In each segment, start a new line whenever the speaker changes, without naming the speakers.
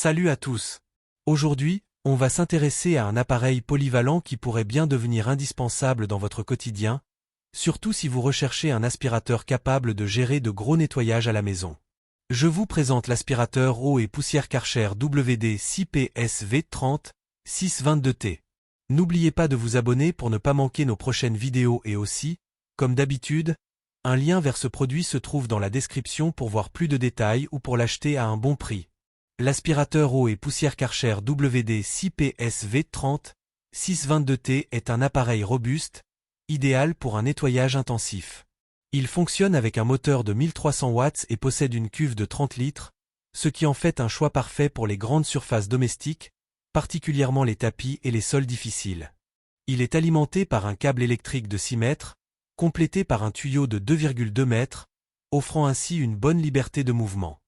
Salut à tous. Aujourd'hui, on va s'intéresser à un appareil polyvalent qui pourrait bien devenir indispensable dans votre quotidien, surtout si vous recherchez un aspirateur capable de gérer de gros nettoyages à la maison. Je vous présente l'aspirateur eau et poussière Karcher WD-6PS V30 622T. N'oubliez pas de vous abonner pour ne pas manquer nos prochaines vidéos et aussi, comme d'habitude, un lien vers ce produit se trouve dans la description pour voir plus de détails ou pour l'acheter à un bon prix. L'aspirateur eau et poussière Karcher WD-6PS V30 622T est un appareil robuste, idéal pour un nettoyage intensif. Il fonctionne avec un moteur de 1300 watts et possède une cuve de 30 litres, ce qui en fait un choix parfait pour les grandes surfaces domestiques, particulièrement les tapis et les sols difficiles. Il est alimenté par un câble électrique de 6 mètres, complété par un tuyau de 2,2 mètres, offrant ainsi une bonne liberté de mouvement.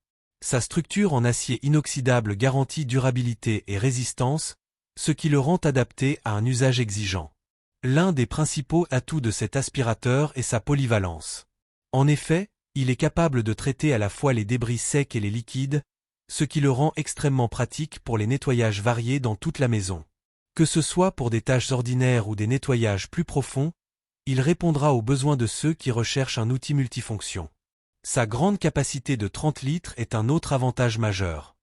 Sa structure en acier inoxydable garantit durabilité et résistance, ce qui le rend adapté à un usage exigeant. L'un des principaux atouts de cet aspirateur est sa polyvalence. En effet, il est capable de traiter à la fois les débris secs et les liquides, ce qui le rend extrêmement pratique pour les nettoyages variés dans toute la maison. Que ce soit pour des tâches ordinaires ou des nettoyages plus profonds, il répondra aux besoins de ceux qui recherchent un outil multifonction. Sa grande capacité de 30 litres est un autre avantage majeur.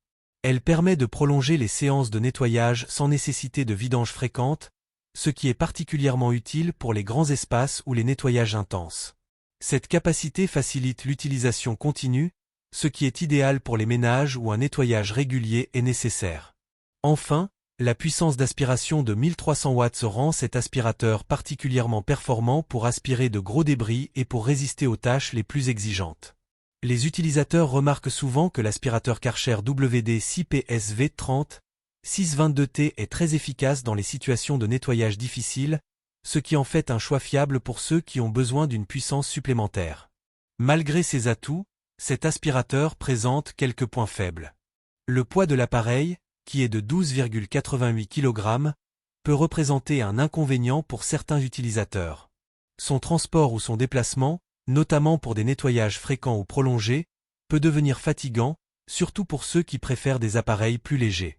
Elle permet de prolonger les séances de nettoyage sans nécessité de vidange fréquente, ce qui est particulièrement utile pour les grands espaces ou les nettoyages intenses. Cette capacité facilite l'utilisation continue, ce qui est idéal pour les ménages où un nettoyage régulier est nécessaire. Enfin, la puissance d'aspiration de 1300 watts rend cet aspirateur particulièrement performant pour aspirer de gros débris et pour résister aux tâches les plus exigeantes. Les utilisateurs remarquent souvent que l'aspirateur Karcher WD-6PS V30 622T est très efficace dans les situations de nettoyage difficiles, ce qui en fait un choix fiable pour ceux qui ont besoin d'une puissance supplémentaire. Malgré ses atouts, cet aspirateur présente quelques points faibles. Le poids de l'appareil, qui est de 12,88 kg, peut représenter un inconvénient pour certains utilisateurs. Son transport ou son déplacement, notamment pour des nettoyages fréquents ou prolongés, peut devenir fatigant, surtout pour ceux qui préfèrent des appareils plus légers.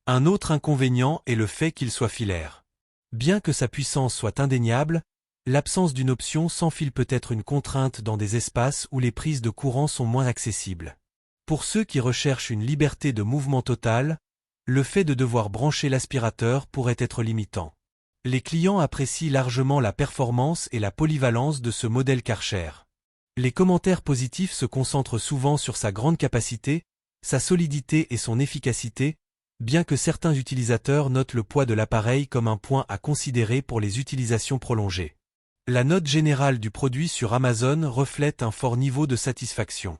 Un autre inconvénient est le fait qu'il soit filaire. Bien que sa puissance soit indéniable, l'absence d'une option sans fil peut être une contrainte dans des espaces où les prises de courant sont moins accessibles. Pour ceux qui recherchent une liberté de mouvement totale, le fait de devoir brancher l'aspirateur pourrait être limitant. Les clients apprécient largement la performance et la polyvalence de ce modèle Karcher. Les commentaires positifs se concentrent souvent sur sa grande capacité, sa solidité et son efficacité, bien que certains utilisateurs notent le poids de l'appareil comme un point à considérer pour les utilisations prolongées. La note générale du produit sur Amazon reflète un fort niveau de satisfaction.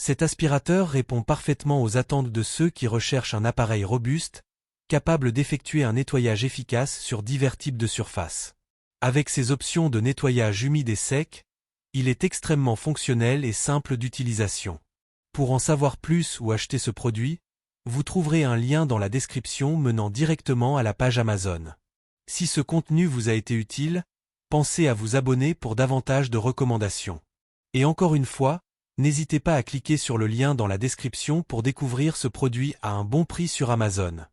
Cet aspirateur répond parfaitement aux attentes de ceux qui recherchent un appareil robuste, capable d'effectuer un nettoyage efficace sur divers types de surfaces. Avec ses options de nettoyage humide et sec, il est extrêmement fonctionnel et simple d'utilisation. Pour en savoir plus ou acheter ce produit, vous trouverez un lien dans la description menant directement à la page Amazon. Si ce contenu vous a été utile, pensez à vous abonner pour davantage de recommandations. Et encore une fois, n'hésitez pas à cliquer sur le lien dans la description pour découvrir ce produit à un bon prix sur Amazon.